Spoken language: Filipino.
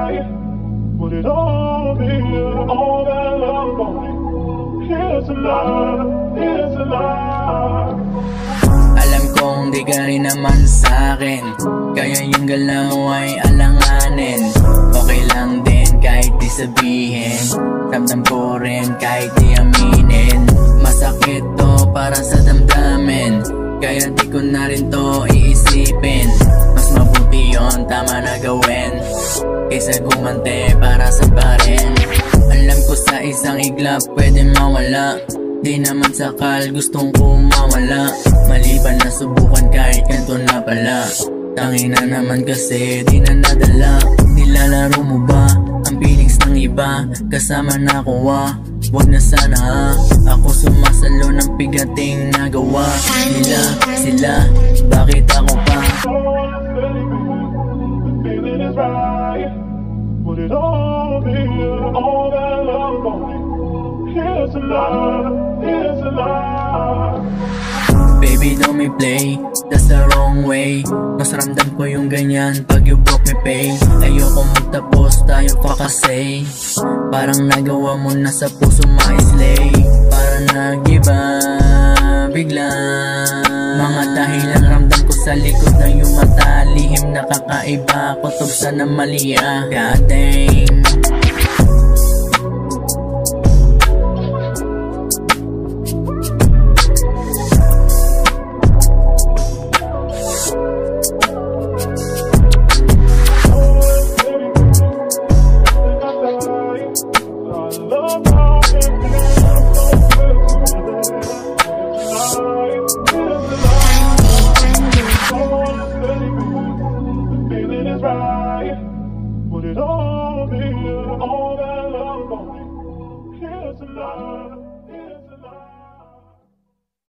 right? Would it all be all that love only? Here's a love, here's a love. Alam kong di ka rin naman sa'kin, kaya yung galaw mo ay alanganin. Okay lang din kahit di sabihin, ramdam ko rin kahit di aminin. Masakit to para sa damdamin, kaya di ko na rin to iisipin. Mas mabuti yon, tama na gawin, kaysa gumante para sa parin. Alam ko sa isang iglap pwede mawala, di naman sakal gustong kumawala. Maliban na subukan kahit ganito na pala, tangina naman kasi di na nadala. Nilalaro mo ba ang feelings ng iba? Kasama na ko wag na sana ha. Ako sumasalo ng bigating nagawa nila. Sila, bakit ako pa? Would it all be all that love only? Here's a love, here's a love. Baby, don't me play, that's the wrong way. Mas ramdam ko yung ganyan pag you broke me pay. Ayoko magtapos tayo pa kasi parang nagawa mo na sa puso ma-slay. Para nag-iba bigla, mga dahilan ramdam ko sa likod ng iyong mata. Lihim na kakaiba, kutob sana mali God damn. Would it all be all that love only? Here's a love.